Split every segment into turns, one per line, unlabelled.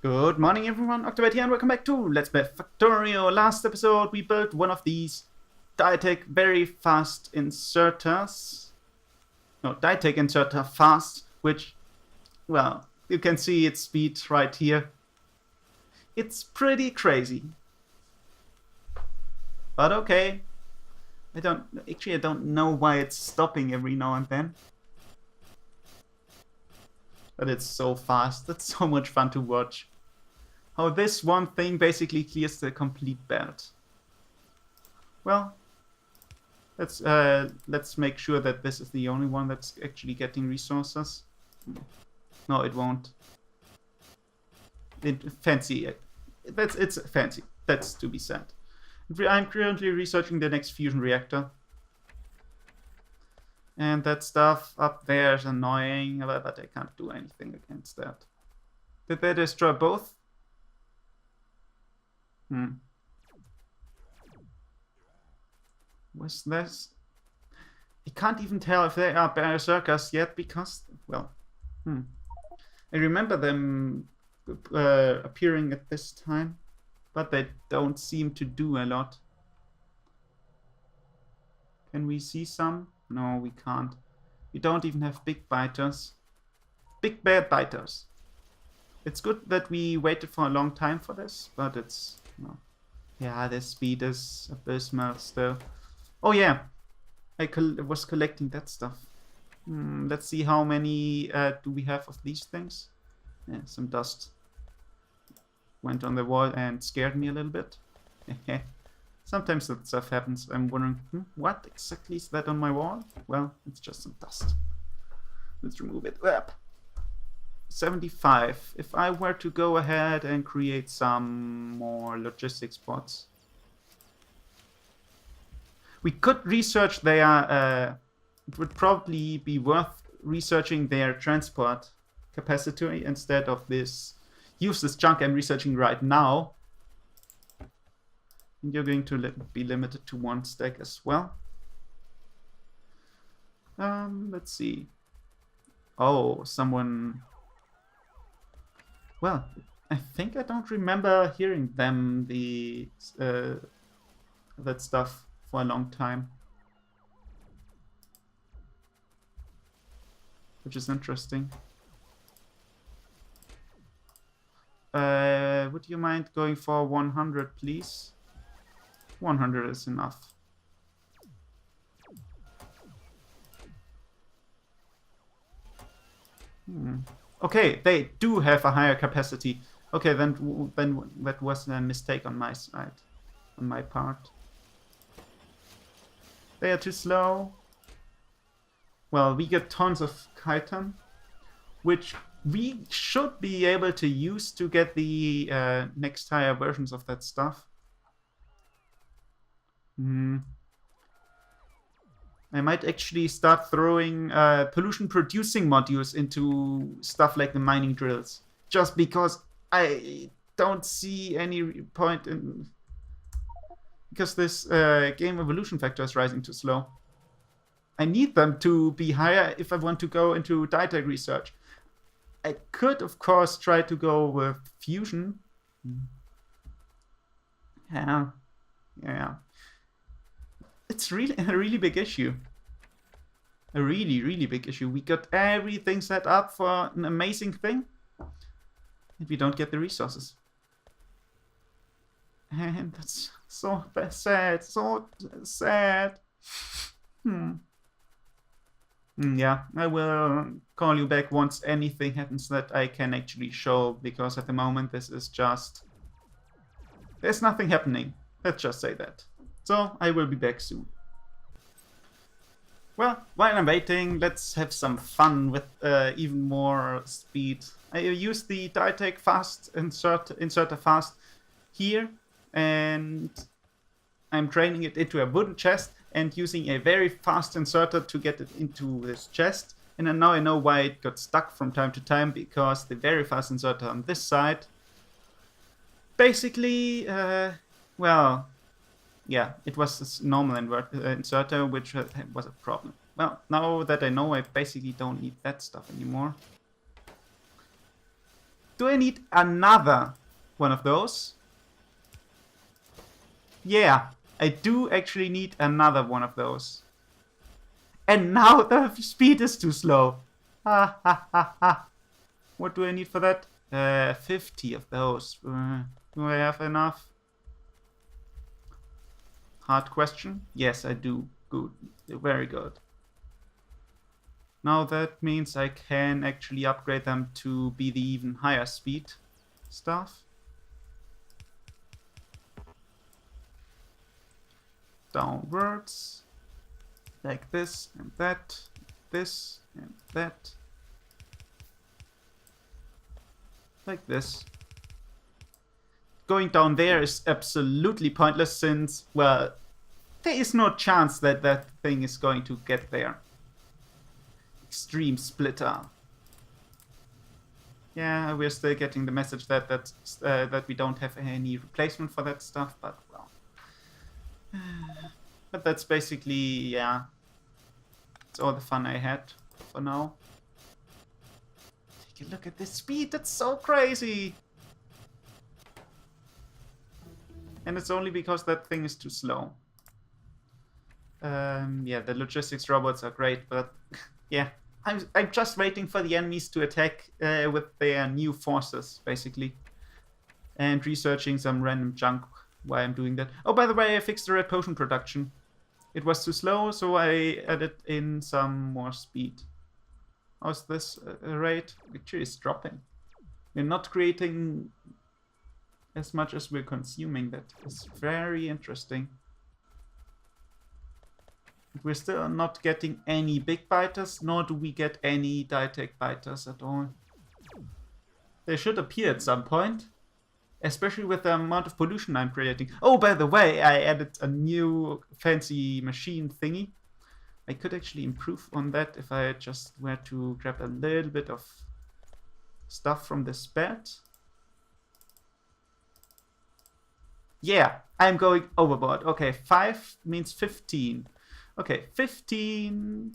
Good morning everyone, oktabyte here and welcome back to Let's Play Factorio. Last episode we built one of these Ditech very fast inserters. No, Ditech inserter fast, which, well, you can see its speed right here. It's pretty crazy. But okay. I don't know why it's stopping every now and then. But it's so fast, it's so much fun to watch. How this one thing basically clears the complete belt. Well, let's make sure that this is the only one that's actually getting resources. No, it won't. It's fancy. That's to be said. I'm currently researching the next fusion reactor. And that stuff up there is annoying, but I can't do anything against that. Did they destroy both? What's this? I can't even tell if they are berserkers yet because, well, I remember them appearing at this time, but they don't seem to do a lot. Can we see some? No, we can't. We don't even have big biters. Big bad biters. It's good that we waited for a long time for this, but it's... no. Yeah, the speed is abysmal still. Oh yeah, I was collecting that stuff. Let's see how many do we have of these things. Yeah, some dust went on the wall and scared me a little bit. Sometimes that stuff happens. I'm wondering, what exactly is that on my wall? Well, it's just some dust. Let's remove it. 75. If I were to go ahead and create some more logistics spots, we could research their. It would probably be worth researching their transport capacity instead of this useless junk I'm researching right now. And you're going to be limited to 1 stack as well. Let's see. Oh, someone. Well, I think I don't remember hearing them that stuff for a long time, which is interesting. Would you mind going for 100, please? 100 is enough. Okay, they do have a higher capacity. Okay, then that was a mistake on my side, on my part. They are too slow. Well, we get tons of chitin, which we should be able to use to get the next higher versions of that stuff. I might actually start throwing pollution-producing modules into stuff like the mining drills, just because I don't see any point in... because this game evolution factor is rising too slow. I need them to be higher if I want to go into Ditech research. I could, of course, try to go with fusion. Yeah. It's really a really big issue. A really, really big issue. We got everything set up for an amazing thing, and we don't get the resources. And that's so sad, so sad. Yeah, I will call you back once anything happens that I can actually show, because at the moment this is just... there's nothing happening. Let's just say that. So, I will be back soon. Well, while I'm waiting, let's have some fun with even more speed. I use the Ditech fast inserter fast here, and I'm training it into a wooden chest and using a very fast inserter to get it into this chest. And then now I know why it got stuck from time to time, because the very fast inserter on this side basically, well, yeah, it was a normal inserter, which was a problem. Well, now that I know, I basically don't need that stuff anymore. Do I need another one of those? Yeah, I do actually need another one of those. And now the speed is too slow. Ha ha ha ha. What do I need for that? 50 of those. Do I have enough? Hard question. Yes, I do. Good. Very good. Now that means I can actually upgrade them to be the even higher speed stuff. Downwards. Like this and that. This and that. Like this. Going down there is absolutely pointless since, well, there is no chance that that thing is going to get there. Extreme splitter. Yeah, we're still getting the message that that we don't have any replacement for that stuff, but well. But that's basically, yeah. It's all the fun I had for now. Take a look at this speed, that's so crazy! And it's only because that thing is too slow. Yeah, the logistics robots are great, but yeah. I'm just waiting for the enemies to attack with their new forces, basically. And researching some random junk while I'm doing that. Oh, by the way, I fixed the red potion production. It was too slow, so I added in some more speed. How's this rate? Actually, it's dropping. We're not creating as much as we're consuming. That is very interesting. We're still not getting any big biters, nor do we get any Ditech biters at all. They should appear at some point, especially with the amount of pollution I'm creating. Oh, by the way, I added a new fancy machine thingy. I could actually improve on that if I just were to grab a little bit of stuff from this bed. Yeah, I'm going overboard. Okay, 5 means 15. Okay, 15.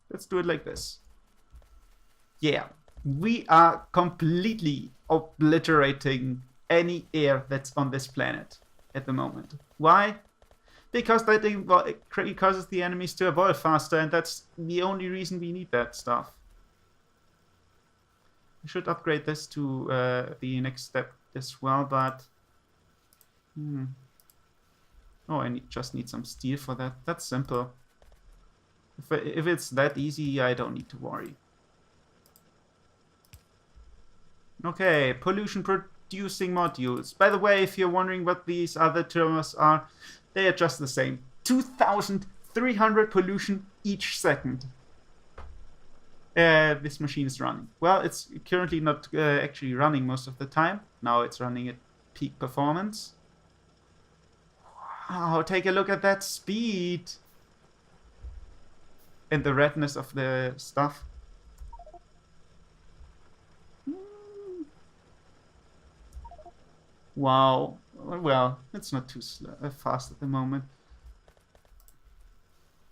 Let's do it like this. Yeah, we are completely obliterating any air that's on this planet at the moment. Why? Because that causes the enemies to evolve faster, and that's the only reason we need that stuff. We should upgrade this to the next step as well, but... Oh, I just need some steel for that. That's simple. If it's that easy, I don't need to worry. Okay, pollution-producing modules. By the way, if you're wondering what these other terms are, they are just the same. 2,300 pollution each second. This machine is running. Well, it's currently not actually running most of the time. Now it's running at peak performance. Wow, take a look at that speed. And the redness of the stuff. Wow. Well, it's not too fast at the moment.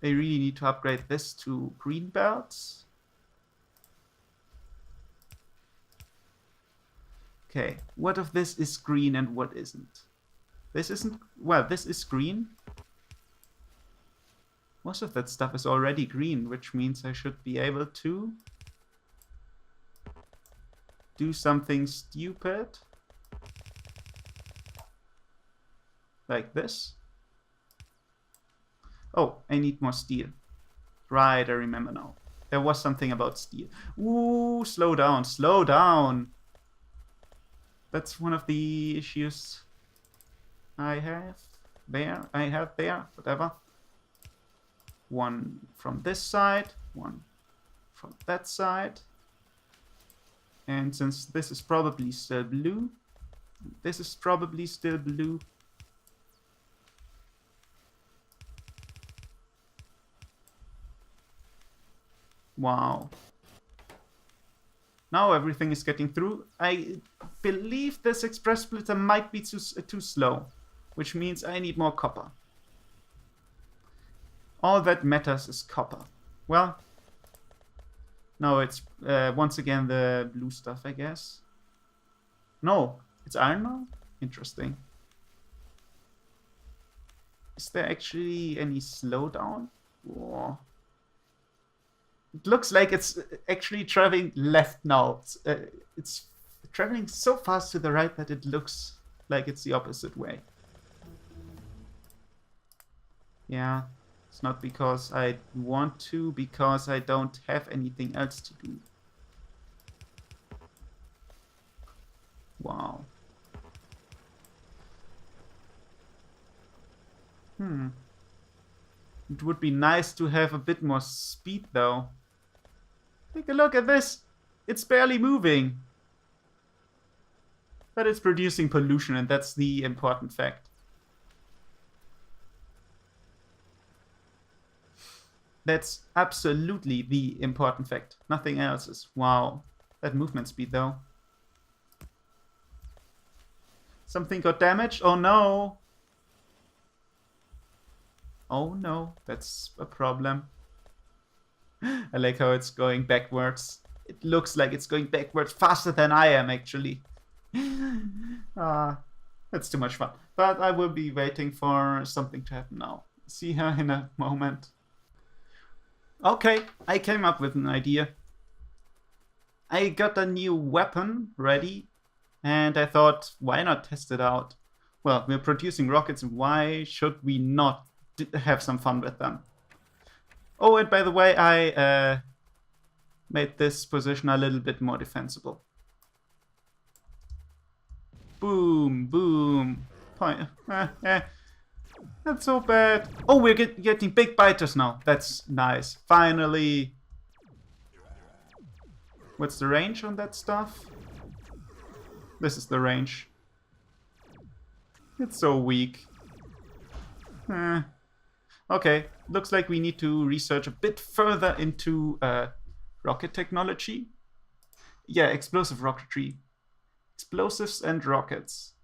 They really need to upgrade this to green belts. Okay, what of this is green and what isn't? This isn't... Well, this is green. Most of that stuff is already green, which means I should be able to do something stupid. Like this. Oh, I need more steel. Right, I remember now. There was something about steel. Ooh, slow down, slow down. That's one of the issues I have there. Whatever. One from this side, one from that side. And since this is probably still blue, this is probably still blue. Wow. Now everything is getting through. I believe this express splitter might be too slow, which means I need more copper. All that matters is copper. Well, No, it's once again the blue stuff, I guess. No, it's iron now? Interesting. Is there actually any slowdown? Whoa. It looks like it's actually traveling left now. It's traveling so fast to the right that it looks like it's the opposite way. Yeah, it's not because I want to, because I don't have anything else to do. Wow. It would be nice to have a bit more speed, though. Take a look at this. It's barely moving. But it's producing pollution, and that's the important fact. That's absolutely the important fact. Nothing else is. Wow. That movement speed, though. Something got damaged? Oh, no. Oh, no. That's a problem. I like how it's going backwards. It looks like it's going backwards faster than I am, actually. That's too much fun. But I will be waiting for something to happen now. See her in a moment. Okay, I came up with an idea. I got a new weapon ready, and I thought, why not test it out? Well, we're producing rockets, why should we not have some fun with them? Oh, and by the way, I made this position a little bit more defensible. Boom, boom. Point. That's so bad. Oh, we're getting big biters now. That's nice. Finally. What's the range on that stuff? This is the range. It's so weak. Okay, looks like we need to research a bit further into rocket technology. Yeah, explosive rocketry. Explosives and rockets.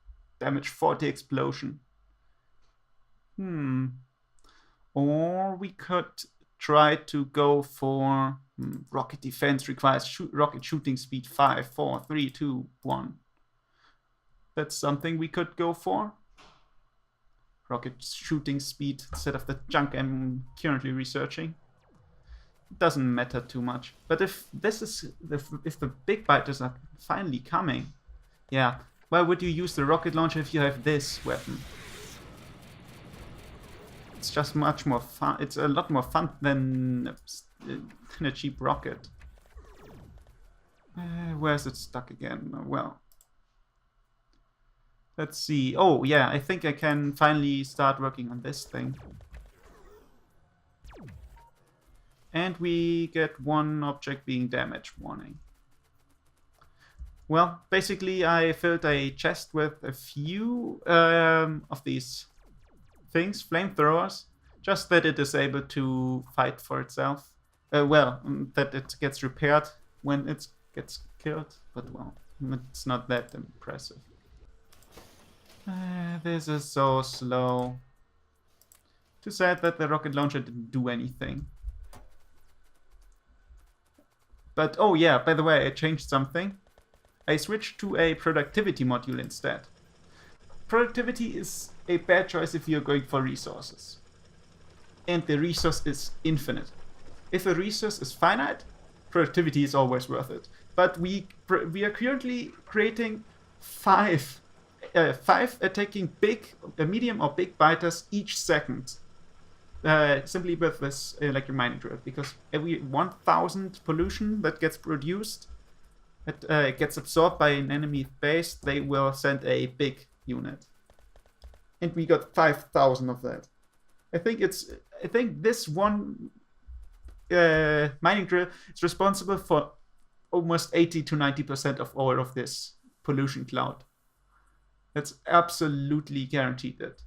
Damage 40 explosion. Or we could try to go for rocket defense requires rocket shooting speed 5, 4, 3, 2, 1. That's something we could go for. Rocket shooting speed instead of the junk I'm currently researching. It doesn't matter too much. But if this is if the big biters are finally coming, yeah, why would you use the rocket launcher if you have this weapon? It's just much more fun. It's a lot more fun than a cheap rocket. Where's it stuck again? Well, let's see. Oh, yeah, I think I can finally start working on this thing. And we get one object being damaged warning. Well, basically I filled a chest with a few of these things, flamethrowers, just that it is able to fight for itself. That it gets repaired when it gets killed, but well, it's not that impressive. This is so slow. Too sad that the rocket launcher didn't do anything. But oh yeah, by the way, I changed something. I switched to a productivity module instead. Productivity is a bad choice if you're going for resources. And the resource is infinite. If a resource is finite, productivity is always worth it. But we are currently creating five attacking medium or big biters each second. Simply with this electric mining drill, because every 1,000 pollution that gets produced, that gets absorbed by an enemy base, they will send a big unit. And we got 5,000 of that. I think this one mining drill is responsible for almost 80 to 90% of all of this pollution cloud. That's absolutely guaranteed it.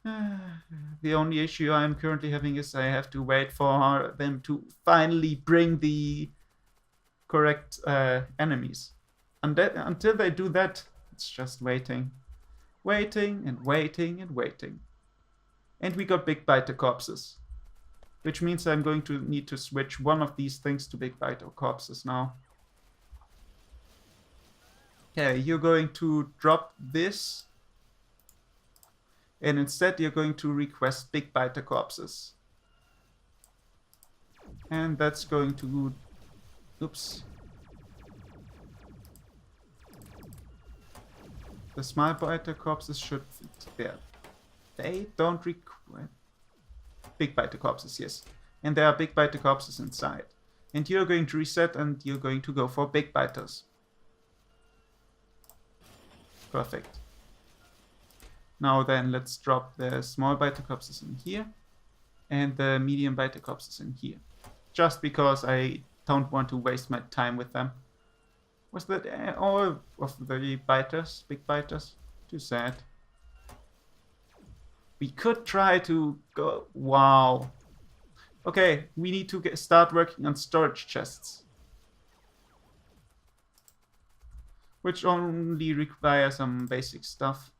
The only issue I'm currently having is I have to wait for them to finally bring the correct enemies. And until they do that, it's just waiting. Waiting and waiting and waiting. And we got big biter corpses. Which means I'm going to need to switch one of these things to big biter corpses now. Okay, you're going to drop this. And instead you're going to request big biter corpses. And that's going to... Oops. The small biter corpses should fit there. They don't require... Big biter corpses, yes. And there are big biter corpses inside. And you're going to reset and you're going to go for big biters. Perfect. Now then, let's drop the small biter corpses in here. And the medium biter corpses in here. Just because I don't want to waste my time with them. Was that all of the biters? Big biters? Too sad. We could try to go... Wow. Okay, we need to start working on storage chests. Which only require some basic stuff.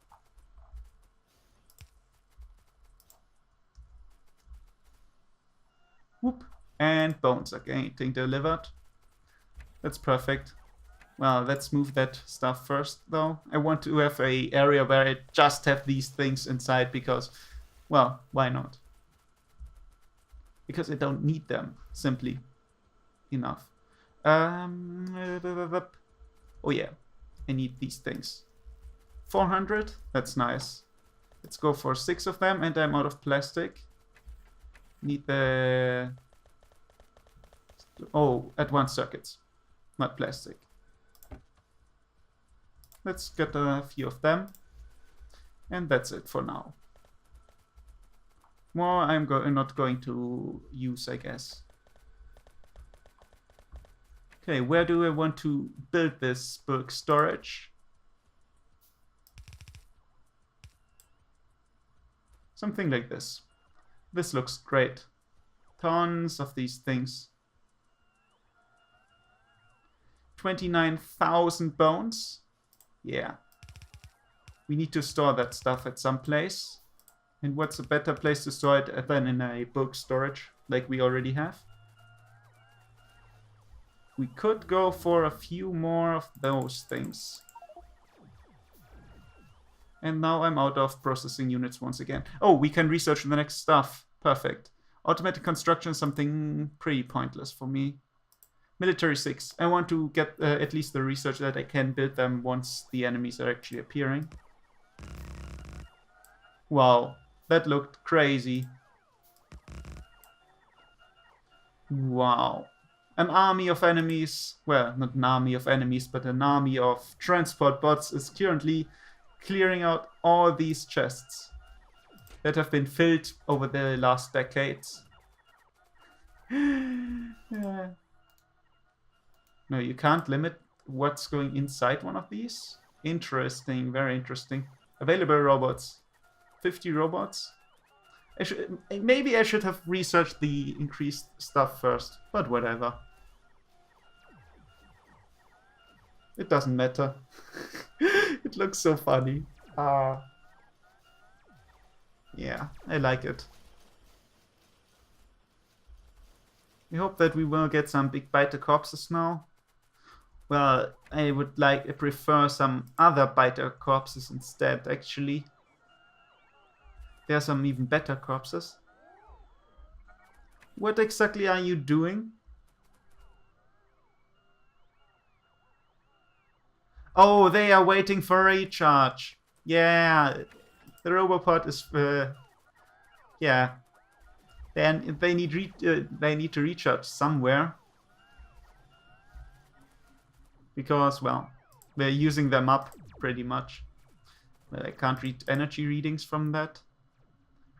Whoop. And bones are getting delivered. That's perfect. Well, let's move that stuff first, though. I want to have an area where I just have these things inside because, well, why not? Because I don't need them, simply enough. Oh yeah, I need these things. 400, that's nice. Let's go for 6 of them, and I'm out of plastic. Need the... Oh, advanced circuits, not plastic. Let's get a few of them. And that's it for now. More I'm not going to use, I guess. Okay, where do I want to build this bulk storage? Something like this. This looks great. Tons of these things. 29,000 bones. Yeah. We need to store that stuff at some place. And what's a better place to store it than in a bulk storage, like we already have? We could go for a few more of those things. And now I'm out of processing units once again. Oh, we can research the next stuff. Perfect. Automatic construction is something pretty pointless for me. Military 6. I want to get at least the research that I can build them once the enemies are actually appearing. Wow, that looked crazy. Wow. An army of enemies, well, not an army of enemies, but an army of transport bots is currently clearing out all these chests that have been filled over the last decades. Yeah. No, you can't limit what's going inside one of these. Interesting, very interesting. Available robots. 50 robots. Maybe I should have researched the increased stuff first, but whatever. It doesn't matter. It looks so funny. Yeah, I like it. I hope that we will get some big biter corpses now. Well, I prefer some other biter corpses instead, actually. There are some even better corpses. What exactly are you doing? Oh, they are waiting for recharge. Yeah, the robopod is... yeah. Then they need to recharge somewhere. Because, well, we're using them up pretty much. But I can't read energy readings from that.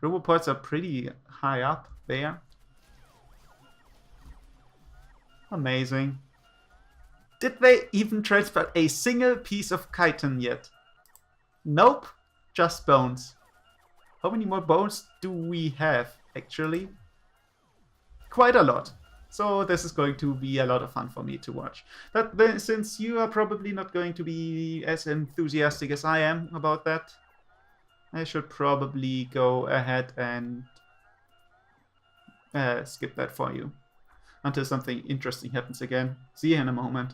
Robopods are pretty high up there. Amazing. Did they even transport a single piece of chitin yet? Nope, just bones. How many more bones do we have, actually? Quite a lot. So this is going to be a lot of fun for me to watch. But then, since you are probably not going to be as enthusiastic as I am about that, I should probably go ahead and skip that for you until something interesting happens again. See you in a moment.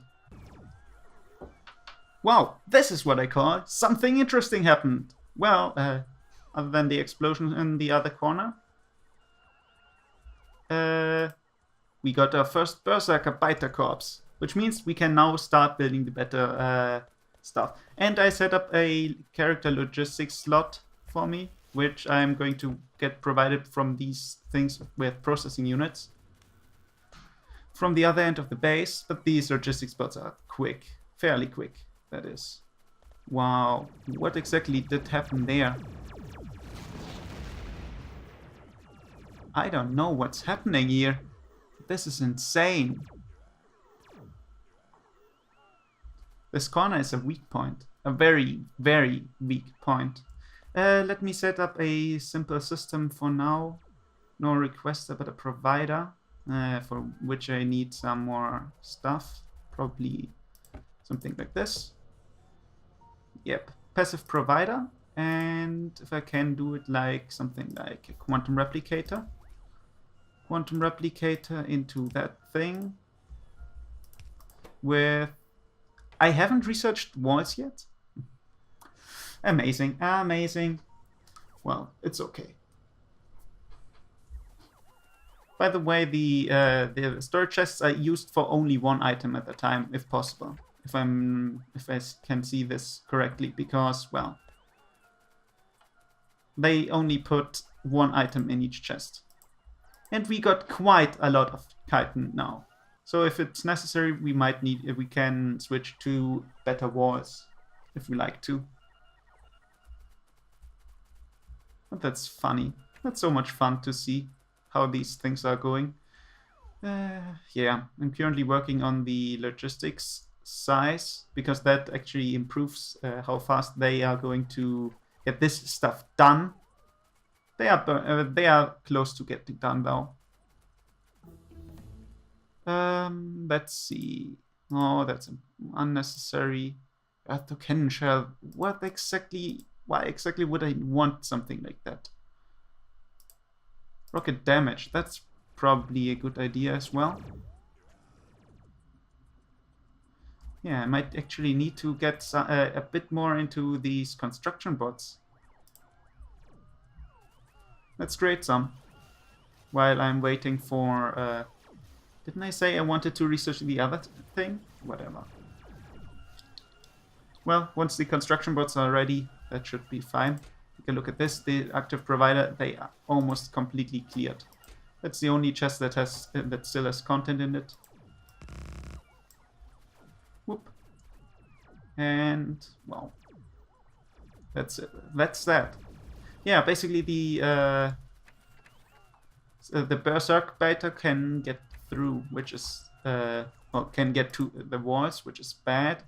Wow, this is what I call something interesting happened. Well, other than the explosion in the other corner. We got our first Berserker Biter Corps, which means we can now start building the better stuff. And I set up a character logistics slot for me, which I'm going to get provided from these things with processing units from the other end of the base, but these logistics spots are quick, fairly quick, that is. Wow, what exactly did happen there? I don't know what's happening here. This is insane. This corner is a weak point. A very, very weak point. Let me set up a simple system for now. No requester, but a provider. For which I need some more stuff. Probably something like this. Yep, passive provider. And if I can do it like something like a quantum replicator. Quantum replicator into that thing. With... I haven't researched walls yet. Amazing, amazing. Well, it's okay. By the way, the storage chests are used for only one item at a time, if possible. If I can see this correctly, because, well, they only put one item in each chest. And we got quite a lot of chitin now. So if it's necessary, we can switch to better walls, if we like to. But that's funny. That's so much fun to see how these things are going. Yeah, I'm currently working on the logistics size, because that actually improves how fast they are going to get this stuff done. They are close to getting done though. Let's see. Oh, that's unnecessary. To cannon shell. Why exactly would I want something like that? Rocket damage. That's probably a good idea as well. Yeah, I might actually need to get a bit more into these construction bots. Let's create some. While I'm waiting for... didn't I say I wanted to research the other thing? Whatever. Well, once the construction bots are ready, that should be fine. Take a look at this. The active provider, they are almost completely cleared. That's the only chest that still has content in it. Whoop. And, well, that's it. That's that. Yeah, basically the Berserk Biter can get through, which is well, can get to the walls, which is bad.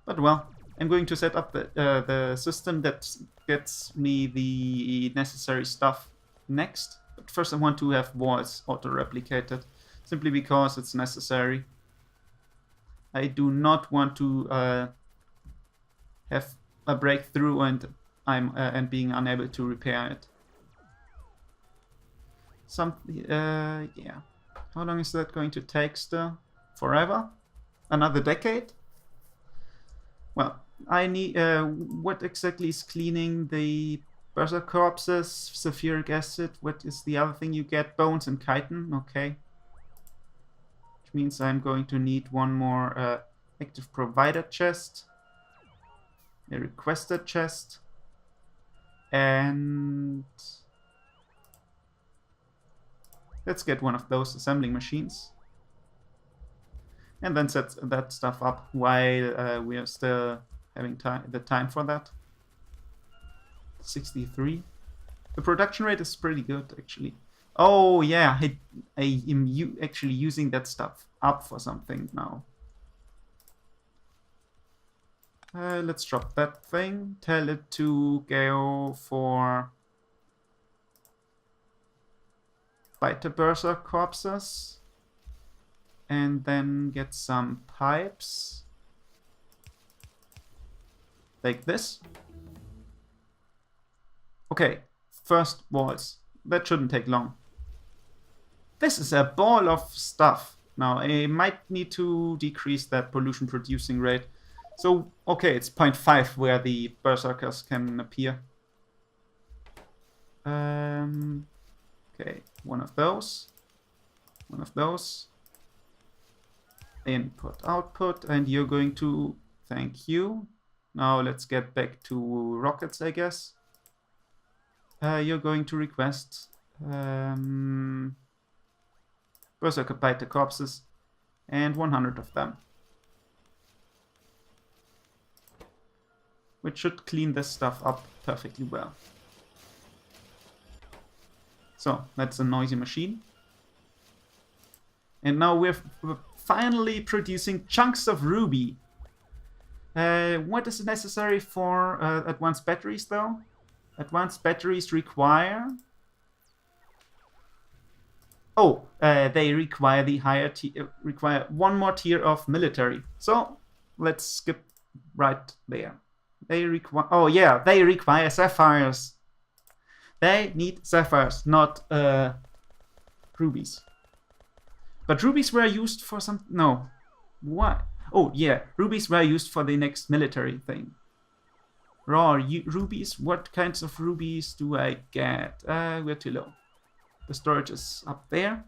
But well, I'm going to set up the system that gets me the necessary stuff next. But first I want to have walls auto-replicated, simply because it's necessary. I do not want to have a breakthrough and being unable to repair it. Yeah. How long is that going to take still? Forever? Another decade? Well, I need... what exactly is cleaning the berserk corpses? Sulfuric acid. What is the other thing you get? Bones and chitin. Okay. Which means I'm going to need one more active provider chest. A requested chest. And... let's get one of those assembling machines. And then set that stuff up while we are still having the time for that. 63. The production rate is pretty good, actually. Oh, yeah, I am actually using that stuff up for something now. Let's drop that thing. Tell it to go for... Biter Berserk corpses. And then get some pipes. Like this. Okay, first walls. That shouldn't take long. This is a ball of stuff. Now, I might need to decrease that pollution producing rate. So, okay, it's 0.5 where the berserkers can appear. Okay, one of those. One of those. Input, output, and you're going to... Thank you. Now let's get back to rockets, I guess. You're going to request... berserker bite the corpses, and 100 of them. Which should clean this stuff up perfectly well. So, that's a noisy machine. And now we're finally producing chunks of ruby. What is necessary for advanced batteries, though? Advanced batteries require... Oh, they require the higher tier, require one more tier of military. So, let's skip right there. They require... Oh yeah, they require sapphires. They need sapphires, not rubies. But rubies were used for some... No. What? Oh yeah, rubies were used for the next military thing. Raw rubies? What kinds of rubies do I get? We're too low. The storage is up there.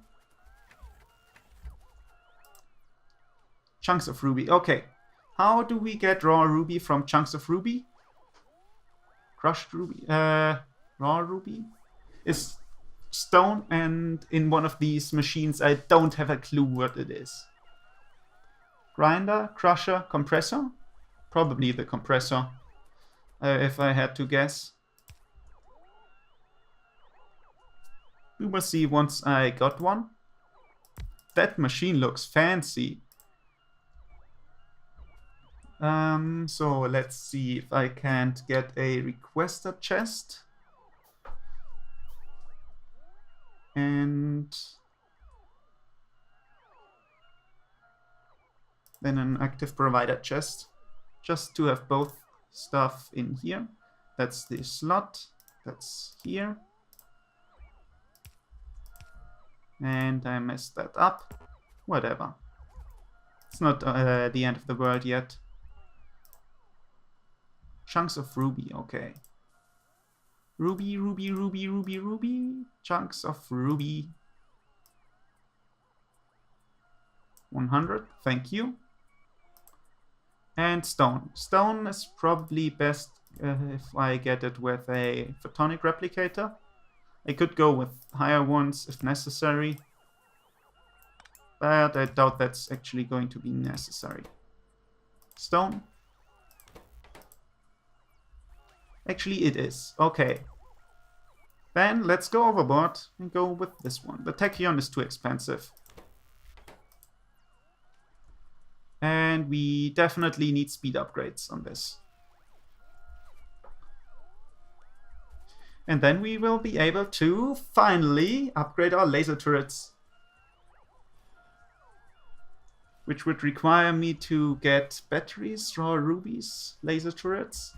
Chunks of ruby. Okay. How do we get raw ruby from chunks of ruby? Crushed ruby. Raw ruby is stone, and in one of these machines I don't have a clue what it is. Grinder, crusher, compressor? Probably the compressor, if I had to guess. We will see once I got one. That machine looks fancy. So let's see if I can't get a requester chest. And then an active provider chest. Just to have both stuff in here. That's the slot. That's here. And I messed that up. Whatever. It's not the end of the world yet. Chunks of ruby, okay. Ruby, ruby, ruby, ruby, ruby. Chunks of ruby. 100, thank you. And stone. Stone is probably best if I get it with a photonic replicator. I could go with higher ones if necessary. But I doubt that's actually going to be necessary. Stone. Actually, it is. Okay. Then let's go overboard and go with this one. The tachyon is too expensive. And we definitely need speed upgrades on this. And then we will be able to finally upgrade our laser turrets. Which would require me to get batteries, raw rubies, laser turrets.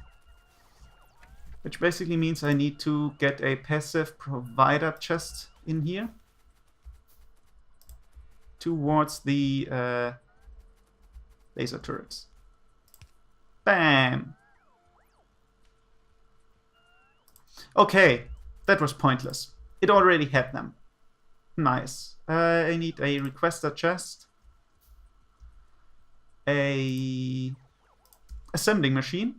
Which basically means I need to get a passive provider chest in here. Towards the laser turrets. Bam! Okay, that was pointless. It already had them. Nice. I need a requester chest. A assembling machine.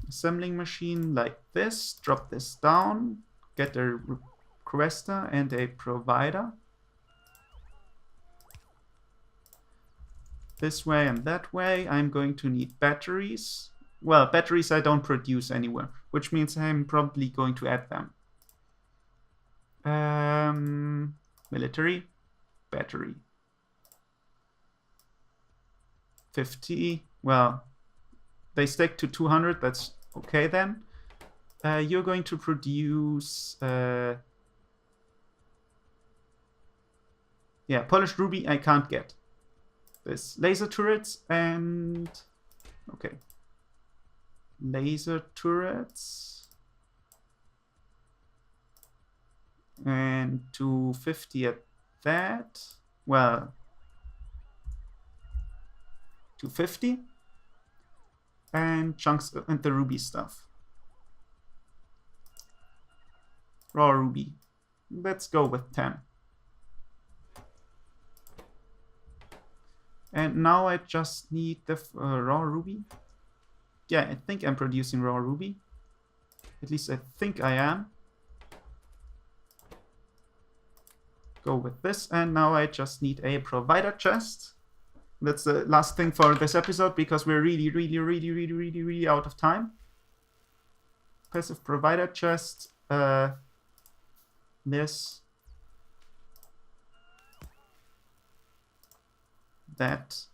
Assembling machine like this. Drop this down. Get a requester and a provider. This way and that way. I'm going to need batteries. Well, batteries I don't produce anywhere, which means I'm probably going to add them. Military, battery. 50, well, they stack to 200, that's okay then. You're going to produce, yeah, polished ruby I can't get. This laser turrets and, okay. laser turrets. And 250 at that. Well, 250. And chunks and the ruby stuff. Raw ruby. Let's go with 10. And now I just need the raw ruby. Yeah, I think I'm producing raw ruby. At least I think I am. Go with this. And now I just need a provider chest. That's the last thing for this episode because we're really out of time. Passive provider chest. This. That.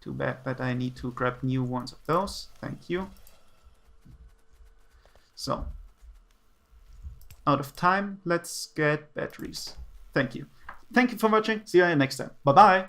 Too bad that I need to grab new ones of those. Thank you. So, out of time, let's get batteries. Thank you. Thank you for watching. See you next time. Bye-bye.